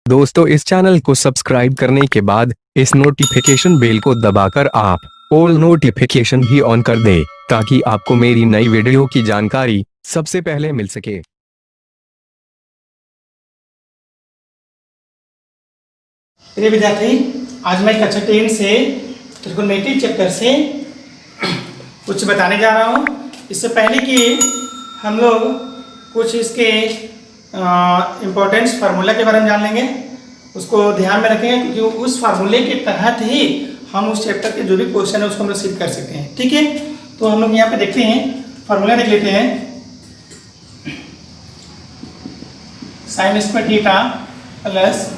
दोस्तों इस चैनल को सब्सक्राइब करने के बाद इस नोटिफिकेशन बेल को दबाकर आप ऑल नोटिफिकेशन भी ऑन कर दें ताकि आपको मेरी नई वीडियो की जानकारी सबसे पहले मिल सके। प्रिय विद्यार्थी, आज मैं कक्षा 10 से त्रिकोणमिति चैप्टर से कुछ बताने जा रहा हूँ। इससे पहले कि हम लोग कुछ इसके इम्पोर्टेंस फार्मूला के बारे में जान लेंगे, उसको ध्यान में रखेंगे क्योंकि उस फार्मूले के तहत ही हम उस चैप्टर के जो भी क्वेश्चन है उसको हम लोग सिद्ध कर सकते हैं। ठीक है, तो हम लोग यहाँ पे देखते हैं, फार्मूला देख लेते हैं। Sine square theta plus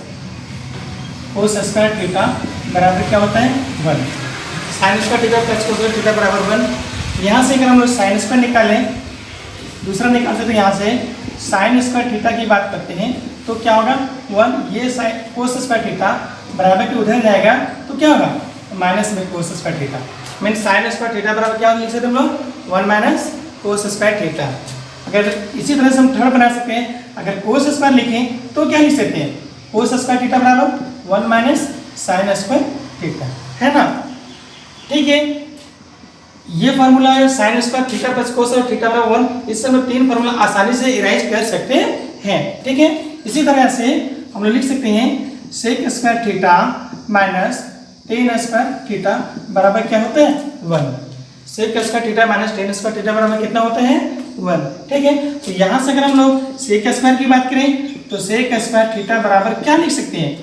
cos square theta बराबर क्या होता है 1। Sine square theta plus cos square theta बराबर 1। यहाँ से अगर हम लोग साइन स्क्वायर निकालें, दूसरा निकाल सकते हैं। यहाँ से साइन स्क्वायर थीटा की बात करते हैं तो क्या होगा 1। ये साइन कोस स्क्वायर थीटा बराबर के उधर जाएगा तो क्या होगा माइनस में cos square theta. Mean sine square theta बराबर क्या लिख सकते हैं हम लोग 1 माइनस कोस स्क्वायर थीटा। अगर इसी तरह से हम थर्ड बना सकते हैं, अगर कोस स्क्वायर लिखें तो क्या लिख सकते हैं कोस स्क्वायर थीटा बराबर 1 माइनस साइन स्क्वायर थीटा, है ना। ठीक है, ये फार्मूला है sine square theta plus cos और थीटा बराबर 1। इससे हम लोग तीन फार्मूला आसानी से इरेज कर सकते हैं। ठीक है, इसी तरह से हम लोग लिख सकते हैं sec square theta minus tan square theta बराबर क्या होता है 1। Sec square theta minus tan square theta बराबर कितना होता है 1। ठीक है, तो यहाँ से अगर हम लोग सेक स्क्वायर की बात करें तो सेक स्क्वायर थीटा बराबर क्या लिख सकते हैं,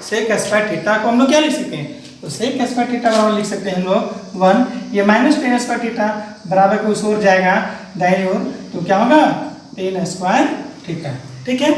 सेक स्क्वायर थीटा को हम लोग क्या लिख सकते हैं, तो सेक स्क्वायर थीटा बराबर लिख सकते हैं हम लोग 1। ये माइनस टेन स्क्वायर थीटा बराबर को उस ओर जाएगा दाईं ओर तो क्या होगा टेन स्क्वायर थीटा। ठीक है,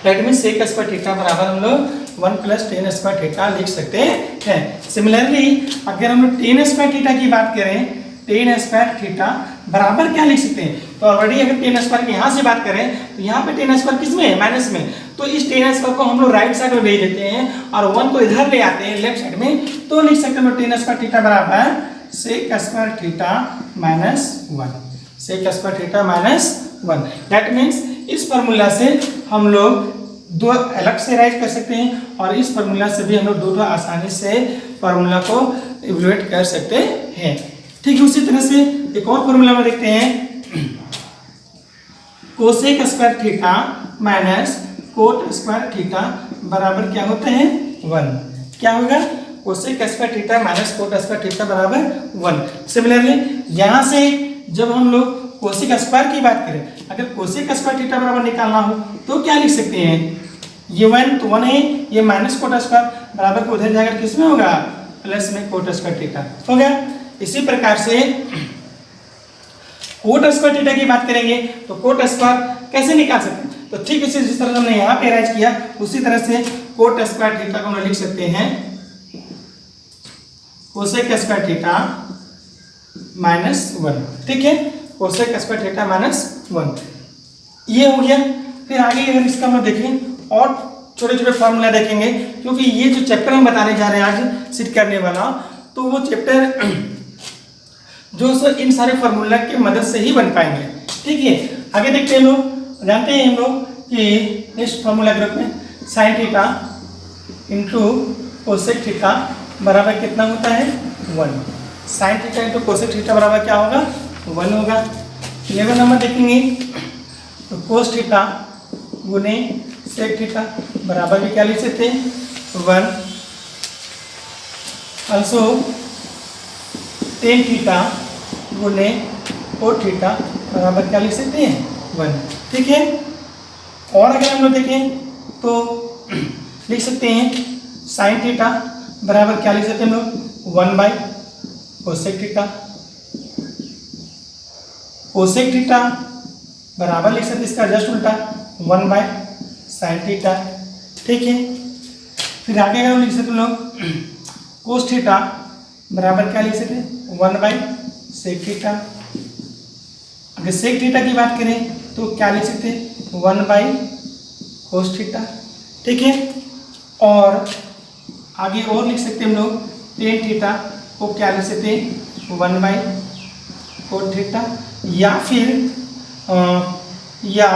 that means sec square theta बराबर हम लोग 1 प्लस टेन स्क्वायर थीटा लिख सकते हैं। सिमिलरली अगर हम लोग टेन स्क्वायर थीटा की बात करें, टेन स्क्वायर थीटा बराबर क्या लिख सकते हैं, तो ऑलरेडी अगर टेन स्क्वायर की यहाँ से बात करें तो यहाँ पे टेन स्क्वायर किस में है माइनस में, तो इस टेन स्क्वायर को हम लोग राइट साइड में भेज देते हैं और 1 को इधर ले आते हैं लेफ्ट साइड में, तो लिख सकते हैं टेन स्क्वायर थीटा बराबर sec square theta minus 1। Sec square theta minus 1। That means इस फार्मूला से हम लोग दो अलग से राइज कर सकते हैं और इस फार्मूला से भी हम लोग दो आसानी से फार्मूला को इवैल्यूएट कर सकते हैं। ठीक है, उसी तरह से एक और फार्मूला में देखते हैं cosec square theta minus cot square theta बराबर क्या होता है 1। क्या होगा cosec square theta minus cot square theta बराबर 1। सिमिलरली यहाँ से जब हम लोग कोसेक स्क्वायर की बात करें, अगर कोसेक स्क्वायर थीटा बराबर निकालना हो तो क्या लिख सकते हैं, ये 1 तो 1 है, ये माइनस कोट स्क्वायर बराबर को उधर जाकर किस में होगा प्लस में कोट स्क्वायर थीटा हो गया। इसी प्रकार से कोट स्क्वायर थीटा की बात करेंगे तो कोट स्क्वायर कैसे निकाल सकते हैं, तो ठीक इसी जिस तरह हमने यहाँ पे अरेंज किया उसी तरह से कोट स्क्वायर थीटा को हम लिख सकते हैं कोसेक स्क्वायर थीटा माइनस 1। ठीक है, कोसेक स्क्वायर थीटा माइनस 1 ये हो गया। फिर आगे अगर इसका हम देखें और छोटे छोटे फार्मूला देखेंगे, क्योंकि ये जो चैप्टर हम बताने जा रहे हैं आज सिद्ध करने वाला, तो वो चैप्टर जो इन सारे फार्मूला की मदद से ही बन पाएंगे। ठीक है, आगे देखते हैं लोग, जानते हैं हम लोग कि नेक्स्ट फार्मूला ग्रुप में sine theta into cosec theta बराबर कितना होता है 1। Sine theta into cosec theta बराबर क्या होगा 1 होगा। 11 नंबर देखेंगे तो कोस थीटा गुने सेक थीटा बराबर भी क्या लिख सकते हैं 1। ऑल्सो टेन थीटा गुने कोट थीटा बराबर क्या लिख सकते हैं 1। ठीक है, और अगर हम लोग देखें तो लिख सकते हैं साइन थीटा बराबर क्या लिख सकते हैं हम लोग 1 by cosec theta. Cosec theta बराबर लिख सकते हैं इसका जस्ट उल्टा 1 बाई साइन थीटा। ठीक है, फिर आगे अगर हम लिख सकते हैं लोग कोस थीटा बराबर क्या लिख सकते हैं 1 बाई सेक थीटा। अगर सेक थीटा की बात करें तो क्या लिख सकते हैं 1 बाई कोस थीटा। ठीक है, और आगे और लिख सकते हैं हम लोग टेन थीटा को क्या लिख सकते हैं 1 बाई कोट थीटा, या फिर या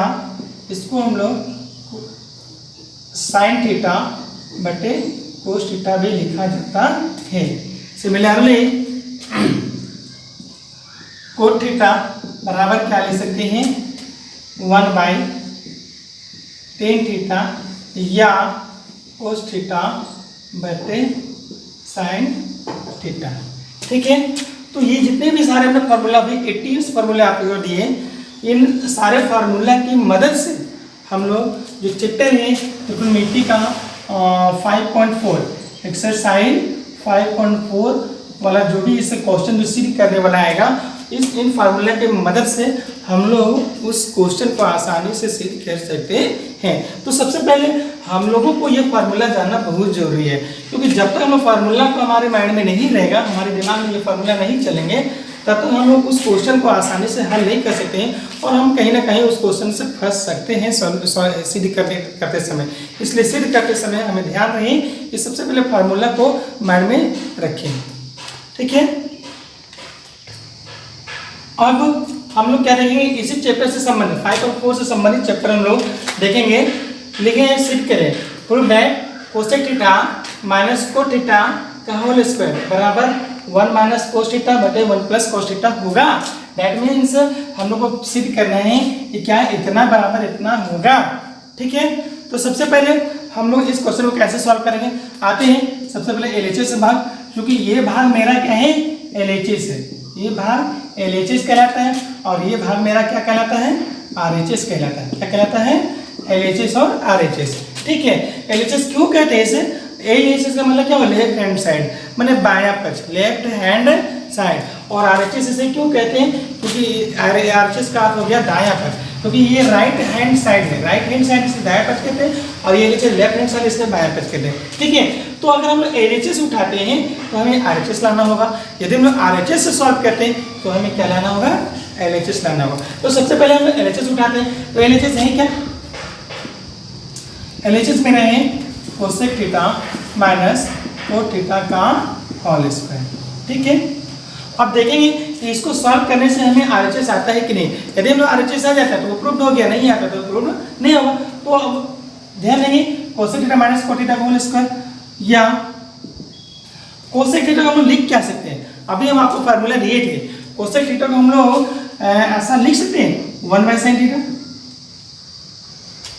इसको हम लोग साइन थीटा बटे कोस थीटा भी लिखा जाता है। सिमिलरली कोट थीटा बराबर क्या ले सकते हैं 1/tan थीटा या कोस थीटा बटे साइन थीटा। ठीक है, तो ये जितने भी सारे हमने फार्मूला भी 80 फार्मूले आपको दिए, इन सारे फार्मूला की मदद से हम लोग जो चैप्टर है ट्रिग्नोमेट्री का 5.4 एक्सरसाइज 5.4 वाला जो भी इसे क्वेश्चन जो सीड करने वाला आएगा, इन फार्मूला की मदद से हम लोग उस क्वेश्चन को आसानी से सीड कर सकते हैं। तो सबसे पहले हम लोगों को ये फार्मूला जानना बहुत जरूरी है, क्योंकि जब तक हम फार्मूला को हमारे माइंड में नहीं रहेगा, हमारे दिमाग में ये फार्मूला नहीं चलेंगे, तब तक हम लोग उस क्वेश्चन को आसानी से हल नहीं कर सकते हैं और हम कहीं ना कहीं उस क्वेश्चन से फंस सकते हैं सिद्ध करते समय। इसलिए सिद्ध करते समय हमें ध्यान रहे कि सबसे पहले फार्मूला को माइंड में रखें। ठीक है, अब हम लोग क्या देखेंगे, इसी चैप्टर से संबंधित 5.4 से संबंधित चैप्टर हम लोग देखेंगे। लिखेंगे सिद्ध करें prove that cosec theta minus cot theta का होल स्क्वायर बराबर 1 माइनस कोस थीटा बटे 1 प्लस कोस थीटा होगा। दैट मीन्स हम लोग को सिद्ध करना है कि क्या इतना बराबर इतना होगा। ठीक है, तो सबसे पहले हम लोग इस क्वेश्चन को कैसे सॉल्व करेंगे, आते हैं। सबसे पहले LHS भाग, क्योंकि ये भाग मेरा क्या है LHS है, ये भाग LHS कहलाता है और ये भाग मेरा क्या कहलाता है RHS कहलाता है। क्या कहलाता है LHS और RHS। ठीक है, LHS क्यों कहते हैं इसे, LHS का मतलब क्या हुआ लेफ्ट हैंड साइड, मैंने बायां पक्ष लेफ्ट हैंड साइड। और RHS इसे क्यों कहते हैं, क्योंकि RHS का अर्थ हो गया दायां पक्ष, क्योंकि ये राइट हैंड साइड है, राइट हैंड साइड इसे दायां पक्ष कहते हैं और ये LHS लेफ्ट हैंड साइड इसे बायां पक्ष कहते हैं। ठीक है, तो अगर हम लोग LHS उठाते हैं तो हमें RHS लाना होगा, यदि हम लोग RHS से सॉल्व करते हैं तो हमें क्या लाना होगा LHS लाना होगा। तो सबसे पहले हम लोग LHS उठाते हैं, तो LHS है क्या, LHS में रहे cosec theta minus cot theta का होल स्क्वायर। ठीक है, अब देखेंगे कि इसको सॉल्व करने से हमें RHS आता है कि नहीं। यदि हम लोग RHS आ जाता है तो वो प्रूव्ड हो गया, नहीं आता तो प्रूव्ड नहीं होगा। तो अब ध्यान देंगे cosec theta minus cot theta का होल स्क्वायर या कोसेक थीटा को हम लोग लिख क्या सकते हैं, अभी हम आपको फार्मूला दिए थे। कोसेक थीटा को हम लोग ऐसा लिख सकते हैं 1/sin थीटा,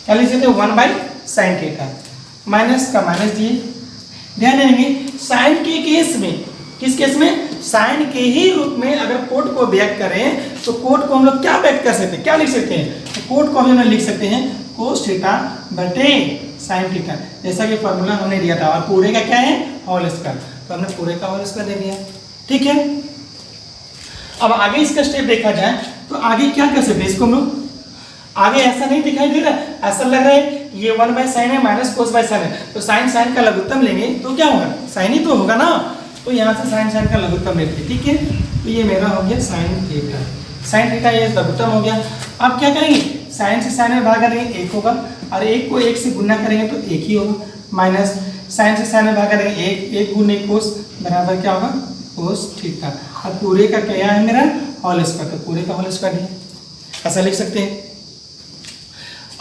क्या लिख सकते हैं 1/sin थीटा, माइनस का माइनस दिए। ध्यान देंगे साइन के केस में, किस केस में, साइन के ही रूप में अगर कोट को व्यक्त करें तो कोट को हम लोग क्या व्यक्त कर सकते हैं, क्या लिख सकते हैं, तो कोट को हम लोग लिख सकते हैं कोस थीटा बटे साइन थीटा, जैसा कि फॉर्मूला हमने दिया था। और पूरे का क्या है होल स्क्वायर, तो हमने पूरे का होल स्क्वायर दे दिया। ठीक है, अब आगे इसका स्टेप देखा जाए तो आगे क्या कर सकते हैं, इसको हम लोग आगे ऐसा नहीं दिखाई दे रहा, ऐसा लग रहा है ये 1/sin है माइनस कोस बाय साइन है, तो साइन साइन का लघुत्तम लेंगे तो क्या होगा, साइन ही तो होगा ना। तो यहाँ से साइन साइन का लघुत्तम लेते हैं। ठीक है, तो ये मेरा हो गया साइन थीटा, साइन थीटा ये लघुत्तम हो गया। अब क्या करेंगे, साइन से साइन में भाग करेंगे 1 होगा और 1 को 1 से गुना करेंगे तो 1 ही होगा, माइनस साइन से साइन में भाग करेंगे 1 गुने कोस बराबर क्या होगा कोस थीटा। अब पूरे का क्या है मेरा होल स्क्वायर, तो पूरे का होल स्क्वायर है, ऐसा लिख सकते हैं।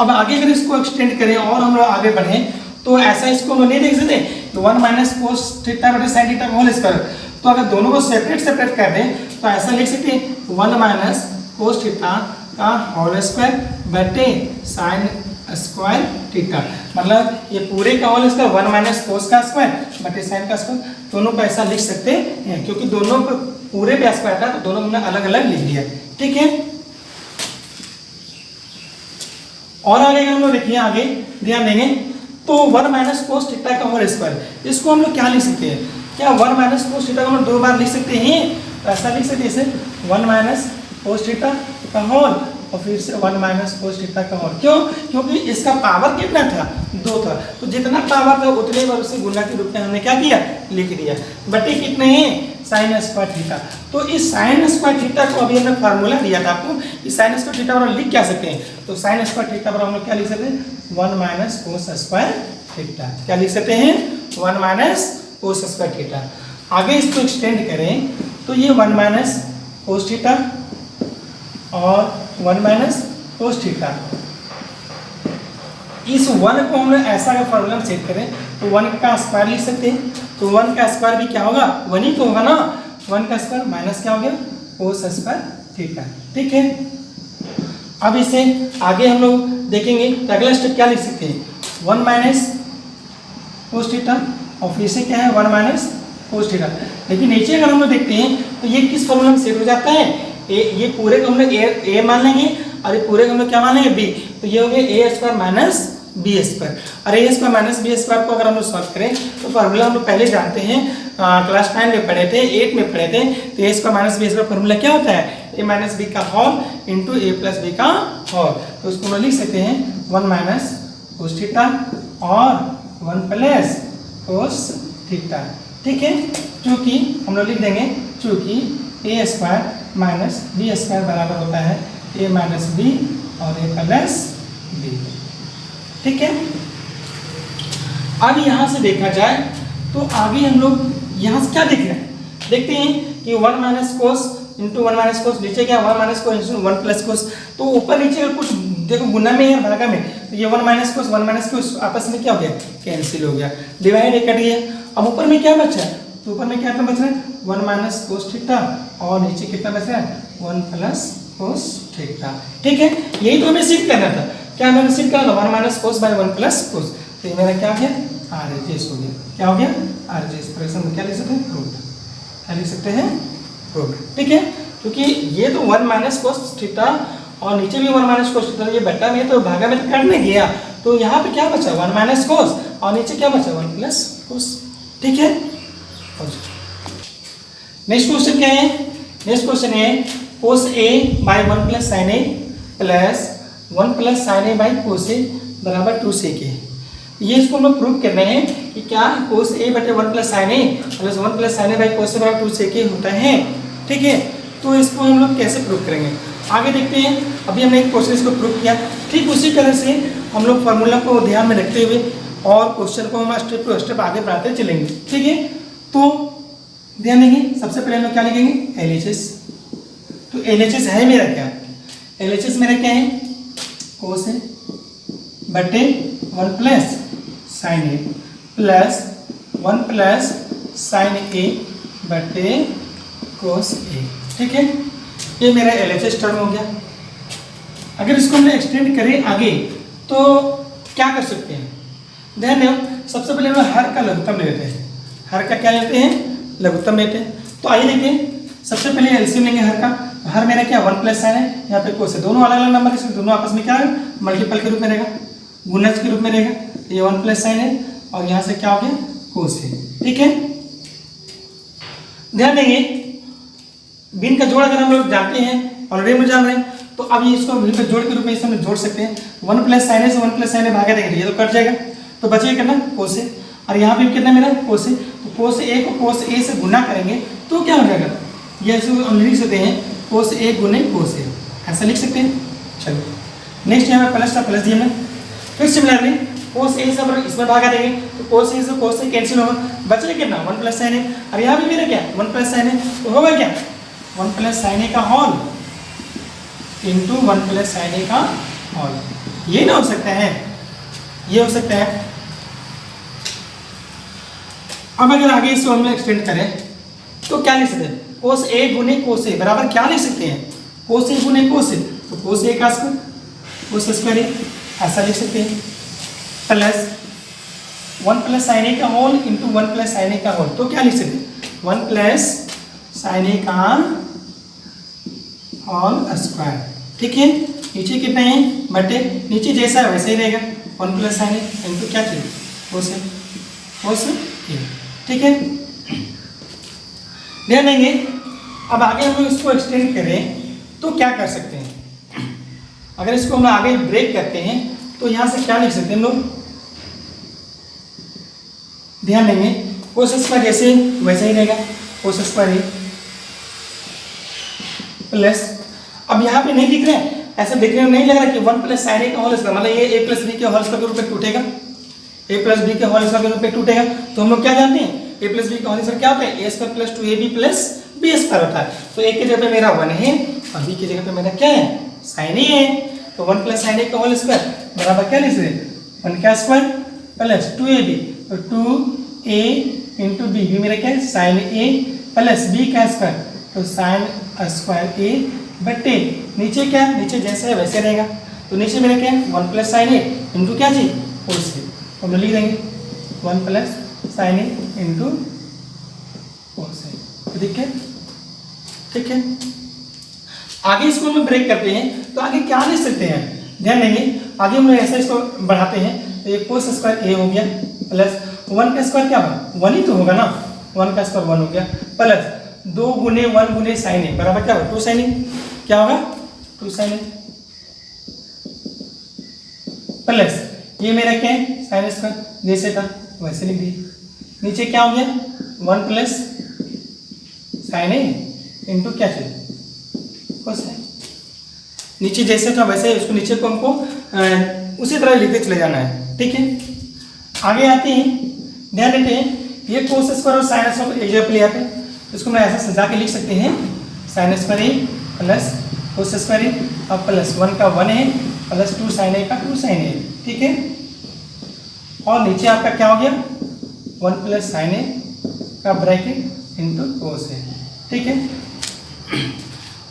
अब आगे अगर इसको एक्सटेंड करें और हम लोग आगे बढ़ें तो ऐसा इसको हम नहीं देख सकते 1 माइनस कोस थीटा बटे साइन थीटा का होल स्क्वायर। तो अगर दोनों को सेपरेट कर दें तो ऐसा लिख सकते हैं 1 माइनस कोस थीटा का होल स्क्वायर बटे साइन स्क्वायर थीटा, मतलब ये पूरे का होल स्क्वायर 1 माइनस कोस का स्क्वायर बटे साइन का स्क्वायर, दोनों को ऐसा लिख सकते हैं क्योंकि दोनों पूरे पे स्क्वायर था तो दोनों हमने अलग अलग लिख दिया। ठीक है, और आगे अगर हम लोग देखिए आगे ध्यान देंगे तो 1 माइनस कोस थीटा का होल स्क्वायर, इसको हम लोग क्या लिख सकते हैं, क्या 1 माइनस कोस थीटा को हम लोग 2 बार लिख सकते हैं, तो ऐसा लिख सकते हैं इसे 1 माइनस कोस थीटा का होल और फिर से 1 माइनस कोस थीटा का होल। क्यों, क्योंकि इसका पावर कितना था 2 था, तो जितना पावर था उतने बार उसे गुना के रूप में हमने क्या किया लिख दिया, बटे कितने हैं साइन स्क्वायर थीटा। तो इस साइन स्क्वायर थीटा को अभी हमने फार्मूला दिया था आपको, इस साइन स्क्वायर थीटा पर लिख क्या सकते हैं, तो साइन स्क्वायर थीटा पर हम लोग क्या लिख सकते हैं 1 माइनस कोस स्क्वायर थीटा, क्या लिख सकते हैं 1 माइनस कोस स्क्वायर थीटा। आगे इसको एक्सटेंड करें तो ये 1 माइनस कोस थीटा और 1 माइनस कोस थीटा, इस 1 को हम लोग ऐसा अगर फॉर्मूला में सेट करें तो 1 का स्क्वायर लिख सकते हैं। तो 1 का स्क्वायर भी क्या होगा, 1 ही तो होगा ना। 1 का स्क्वायर माइनस क्या हो गया, कोस स्क्वायर थीटा। ठीक है, अब इसे आगे हम लोग देखेंगे तो अगला स्टेप क्या लिख सकते हैं, 1 माइनस कोस थीटा और फिर से क्या है 1 माइनस कोस थीटा। लेकिन नीचे अगर हम लोग देखते हैं तो ये किस फॉर्मूला में सेट हो जाता है, ये पूरे को हम लोग ए मान लेंगे और ये पूरे को हम लोग क्या मान लेंगे बी। तो ये हो गया ए स्क्वायर माइनस बी स्क्वायर। और ए स्क्वायर माइनस बी स्क्वायर को अगर हम लोग सॉल्व करें तो फॉर्मूला हम लोग पहले जानते हैं, क्लास 9 में पढ़े थे, 8 में पढ़े थे। तो A square minus B square formula क्या होता है, ए माइनस बी का whole into A plus B का होल। तो उसको हम लोग लिख सकते हैं 1 माइनस कोस थीटा और 1 प्लस कोस थीटा। ठीक है, चूँकि हम लोग लिख देंगे चूँकि ए स्क्वायर माइनस बी स्क्वायर बराबर होता है ए माइनस बी और ए प्लस बी। ठीक है, अब यहाँ से देखा जाए तो आगे हम लोग यहाँ से क्या देख रहे हैं, देखते हैं कि 1 माइनस कोस इंटू 1 माइनस कोस, नीचे क्या 1 माइनस कोस इंटू 1 प्लस कोस। तो ऊपर नीचे अगर कुछ देखो गुना में या भागा में, तो ये 1 माइनस कोस आपस में क्या हो गया, कैंसिल हो गया, डिवाइड कट गया। अब ऊपर में क्या बचा है, तो ऊपर में क्या बच रहा है 1 माइनस कोस थीटा और नीचे कितना बच रहा है 1 प्लस कोस थीटा। ठीक है, यही तो हमें सिद्ध करना था। क्या हमें सिद्ध करना था 1 minus cos by 1 plus cos. तो ये मेरा क्या हो गया आरएचएस हो गया। क्या हो गया आरएचएस। एक्सप्रेशन में क्या लिख सकते हैं प्रूफ, क्या लिख सकते हैं प्रूफ। ठीक है, क्योंकि ये तो 1 माइनस कोस थीटा और नीचे भी 1 माइनस कोस थीटा, ये बटा में तो भागा में तो कट नहीं गया। तो यहाँ पे क्या बचा 1 माइनस कोस और नीचे क्या बचा 1 प्लस कोस। ठीक है, नेक्स्ट क्वेश्चन क्या है, नेक्स्ट क्वेश्चन है cos A by 1 plus sine A plus 1 plus sine A by cos A बराबर 2 सेक ए। ये इसको हम लोग प्रूव कर रहे हैं कि क्या कोस ए बटे 1 plus sine A plus 1 plus sine A by cos A बराबर 2 सेक ए होता है। ठीक है, तो इसको हम लोग कैसे प्रूव करेंगे आगे देखते हैं। अभी हमने एक क्वेश्चन इसको प्रूव किया, ठीक उसी तरह से हम लोग फार्मूला को ध्यान में रखते हुए और क्वेश्चन को हम स्टेप टू स्टेप आगे बढ़ाते चलेंगे। ठीक है, तो ध्यान देंगे, सबसे पहले हम लोग क्या लिखेंगे एलएचएस। तो एलएचएस है मेरा क्या, एलएचएस मेरा क्या है कोस ए बटे 1 plus sine A plus 1 plus sine ए बटे कोस ए। ठीक है, ये मेरा एलएचएस टर्म हो गया। अगर इसको हमने एक्सटेंड करें आगे तो क्या कर सकते हैं, ध्यान दें, सबसे पहले हम लोग हर का लघुत्तम लेते हैं। हर का क्या लेते हैं, लघुत्तम लेते हैं। तो आइए देखिए, सबसे पहले एलसीएम लेंगे हर का। हर मेरा क्या 1 प्लस साइन है, यहाँ पे कोस है, दोनों अलग अलग नंबर है, दोनों आपस में क्या है मल्टीपल के रूप में रहेगा, गुणज के रूप में रहेगा। ये 1 प्लस साइन है और यहाँ से क्या हो गया कोस है। ठीक है, ध्यान देंगे बिन का जोड़ अगर हम लोग जानते हैं ऑलरेडी में जान रहे हैं, तो अब ये इसको बिन का जोड़ के रूप में इसे हम जोड़ सकते हैं। 1 प्लस साइन है से 1 प्लस साइन है भागा देंगे, ये तो कट जाएगा, तो बचेगा कितना कोस है। और यहाँ पे कितना मेरा कोस है, तो कोस ए को कोस ए से गुना करेंगे तो क्या हो जाएगा, ये ऐसे हम लिख सकते हैं कोस ए गुने कोस ए, ऐसा लिख सकते हैं। चलो नेक्स्ट यहाँ पे प्लस था, प्लस दिया मैं, फिर सिमिलरली कोस ए से हम इसमें भागा देंगे तो कोस ए से कोस ए कैंसिल होगा, बचेगा कितना 1 प्लस साइन है। और यहाँ भी मेरा क्या 1 प्लस साइन है, तो होगा क्या 1 प्लस साइन ए का होल इंटू 1 प्लस साइन ए का होल। ये ना हो सकता है, ये हो सकता है। अब अगर आगे इसको हम एक्सटेंड करें तो क्या लिख सकते हैं, कोस ए गुने कोस ए बराबर क्या लिख सकते हैं, कोस ए गुने कोस ए, तो कोस ए का स्क्वायर कोस स्क्वायर ऐसा लिख सकते हैं, प्लस 1 प्लस साइन ए का होल इंटू 1 प्लस साइन ए का होल। तो क्या लिख सकते हैं 1 प्लस साइन ए का होल स्क्वायर। ठीक है, नीचे कितना है बटे, नीचे जैसा है वैसे ही रहेगा 1 प्लस साइन ए इंटू क्या चाहिए कोस ए, कोस ए। ठीक है, ध्यान देंगे। अब आगे हम लोग इसको एक्सटेंड करें तो क्या कर सकते हैं, अगर इसको हम आगे ब्रेक करते हैं तो यहाँ से क्या लिख सकते हैं हम लोग, ध्यान देंगे कोस स्क्वायर जैसे वैसा ही रहेगा कोस स्क्वायर प्लस, अब यहाँ पे नहीं दिख रहा है, ऐसा देखने में नहीं लग रहा कि 1 प्लस साइन ए का होल स्क्वायर, मतलब ये ए प्लस बी के होल स्क्वायर के रूप में टूटेगा, ए प्लस बी के होल स्क्वायर के रूप में टूटेगा। तो हम लोग क्या जानते हैं ए प्लस बी का होल स्क्वायर क्या होता है, A square plus 2ab plus B square होता है। तो ए की जगह पे मेरा 1 है और बी की जगह पे मेरा क्या है साइन ए है, तो 1 प्लस साइन ए का होल स्क्वायर बराबर क्या लिख सकते हैं 1 का स्क्वायर प्लस 2ab, तो 2a इंटू बी, बी मेरा क्या है साइन ए, प्लस बी का स्क्वायर, तो साइन स्क्वायर ए बटे नीचे क्या है, नीचे जैसा है वैसे रहेगा, तो नीचे मेरा क्या है 1 प्लस साइन ए इंटू क्या जी कोस ए, तो हम लिख देंगे 1 प्लस साइन ए इंटू कोस ए, तो ठीक है, ठीक है। आगे इसको हम ब्रेक करते हैं, तो आगे क्या लिख सकते हैं, ध्यान देंगे, आगे हम ऐसा इसको बढ़ाते हैं, तो ये कोस स्क्वायर ए हो गया प्लस 1 का स्क्वायर क्या होगा 1 ही तो होगा ना, 1 का स्क्वायर 1 हो गया, प्लस 2 गुने 1 गुने साइन ए बराबर क्या होगा 2 साइन ए, क्या होगा 2 साइन ए, प्लस ये मेरा क्या है साइन स्क्वायर जैसे था वैसे लिख दिए, नीचे क्या हो गया 1 प्लस साइन ए इंटू क्या चाहिए कोस ए, नीचे जैसे था वैसे उसको नीचे को हमको उसी तरह लिखते चले जाना है, ठीक है। आगे आते हैं, ध्यान देते हैं, ये कोस स्क्वायर और साइन स्क्वायर एग्जाम्पल यहाँ पे, इसको मैं ऐसा सजा के लिख सकते हैं साइन स्क्वायर ए प्लस कोस स्क्वायर ए और प्लस 1 का 1 है प्लस 2 साइन ए का 2 साइन ए, ठीक है। और नीचे आपका क्या हो गया 1 प्लस साइन ए का ब्रैकेट इंटू कोस ए, ठीक है।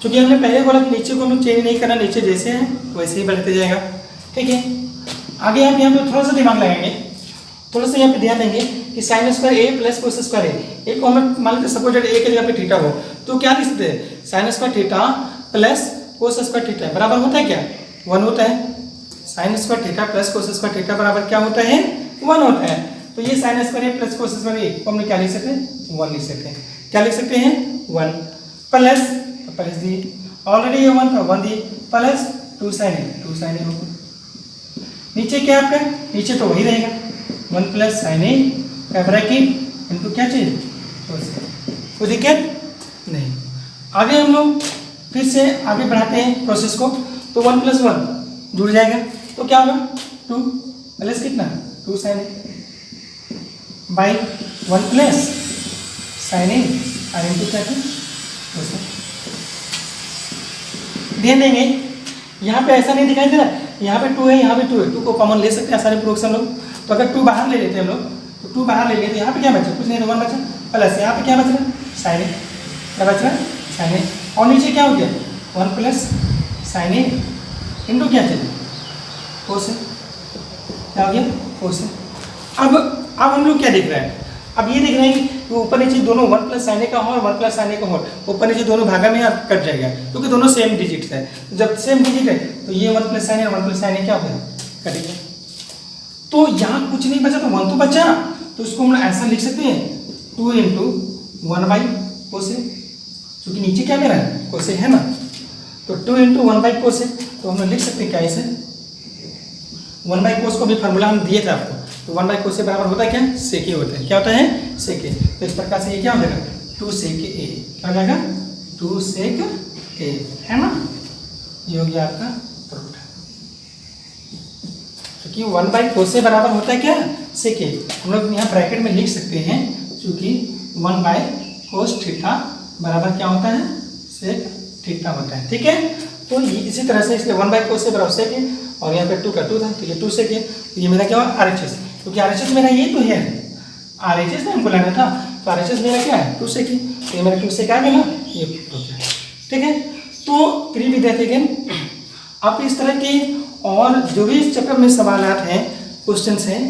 क्योंकि हमने पहले बोला कि नीचे को हमें चेंज नहीं करना, नीचे जैसे है वैसे ही बढ़ते जाएगा, ठीक है। आगे आप यहाँ पे थोड़ा सा दिमाग लगाएंगे, थोड़ा सा यहाँ पे ध्यान देंगे कि साइन स्क्वायर ए प्लस कोस स्क्वायर ए, एक को हमें मान लेते सपोज ए की जगह पे थीटा हो, तो क्या लिख सकते हैं sine square theta plus cos square theta बराबर होता है क्या 1 होता है, sine square theta plus cos square theta बराबर क्या होता है 1 होता है, तो ये साइन स्क्वायर ए प्लस कोस स्क्वायर ए को हमने क्या लिख सकते हैं 1 लिख सकते हैं, क्या लिख सकते हैं 1 प्लस प्लस दिए, ऑलरेडी ये 1 था 1 दिए, प्लस 2 साइन ए होगा, नीचे क्या आपका नीचे तो वही रहेगा 1 प्लस साइन ए का ब्रैकेट इनको क्या चाहिए कोई दिक्कत नहीं। आगे हम लोग फिर से आगे बढ़ाते हैं प्रोसेस को, तो 1 प्लस 1 जुड़ जाएगा, तो क्या होगा 2 प्लस कितना 2 sine A by 1 plus sine A और इनटू क्या है, ध्यान देंगे यहाँ पे ऐसा नहीं दिखाई दे रहा, यहाँ पे 2 है यहाँ पे 2 है, 2 को कॉमन ले सकते हैं आसानी पूर्वक से हम लोग, तो अगर 2 बाहर ले लेते हैं हम लोग, तो 2 बाहर ले लिए तो यहाँ पे क्या बचा कुछ नहीं, 1 बचा, प्लस यहाँ पे क्या बच रहा साइन ए, क्या बच रहा साइन ए, और नीचे क्या हो गया 1 प्लस साइन ए इंटू क्या चाहिए कोस ए, क्या हो गया कोस ए। अब हम लोग क्या देख रहे हैं, अब ये देख रहे हैं कि ऊपर नीचे दोनों 1 प्लस साइन ए का होल 1 प्लस साइन ए का होल ऊपर नीचे दोनों भागा में कट जाएगा, क्योंकि दोनों सेम डिजिट्स है, जब सेम डिजिट है तो ये 1 प्लस साइन ए 1 प्लस साइन ए क्या हो गया कटेगा, तो यहाँ कुछ नहीं बचा तो 1 तो बचा, तो इसको हम ऐसा लिख सकते हैं 2 इंटू 1 बाई कोस ए, क्योंकि नीचे क्या मेरा है कोस ए है ना, तो 2 इंटू 1 बाई कोस ए, तो हम लोग लिख सकते हैं क्या इसे 1 बाई कोस को भी फार्मूला हम दिए थे आपको, तो 1 बाई कोस से बराबर होता है क्या सेक ए होता है, क्या होता है सेक ए, तो इस प्रकार से ये क्या हो जाएगा 2 सेक ए, क्या हो जाएगा 2 सेक ए, है ना, ये हो गया आपका प्रूफ, क्योंकि 1 बाई कोस से बराबर होता है क्या सेक ए, हम लोग यहाँ ब्रैकेट में लिख सकते हैं, क्योंकि 1 बाई कोस थीटा बराबर क्या होता है सेक थीटा होता है, ठीक है। तो ये इसी तरह से इसलिए 1 बाई कोस से बराबर सेक ए, और यहाँ पे 2 का 2 था तो ये 2 सेक ए, तो ये मेरा क्या हुआ RHS, क्योंकि RHS मेरा ये तो है RHS ने हमको लाना था, तो RHS मेरा क्या है 2 सेक ए, तो ये मेरा 2 सेक आ गया ना, ये हो गया, ठीक है। तो प्रिय विद्यार्थीगण आप इस तरह के और जो भी इस चैप्टर में सवालात हैं क्वेश्चंस हैं,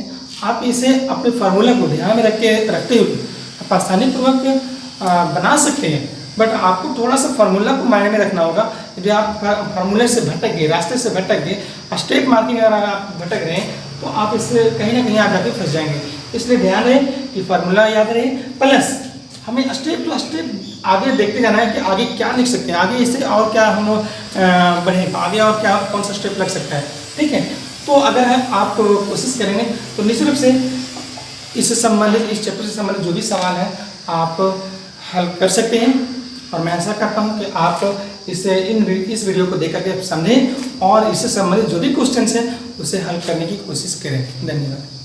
आप इसे अपने फार्मूला को ध्यान में रखते हुए आप आसानी पूर्वक बना सकते हैं, बट आपको थोड़ा सा फार्मूला को मायने में रखना होगा। यदि आप फार्मूले से भटक गए, रास्ते से भटक गए, स्टेप मार्किंग अगर आप भटक रहे हैं तो आप इससे कहीं ना कहीं आप जाके फंस जाएंगे, इसलिए ध्यान रहे कि फार्मूला याद रहे, प्लस हमें स्टेप टू स्टेप आगे देखते जाना है कि आगे क्या लिख सकते हैं, आगे इससे और क्या हम बढ़ें, आगे और क्या कौन सा स्टेप लग सकता है, ठीक है। तो अगर आप कोशिश करेंगे तो निश्चित रूप से इससे संबंधित इस चैप्टर से संबंधित जो भी सवाल है आप हल कर सकते हैं, और मैं आशा करता हूं कि आप इस वीडियो को देख करके समझें और इससे संबंधित जो भी क्वेश्चन हैं उसे हल करने की कोशिश करें। धन्यवाद।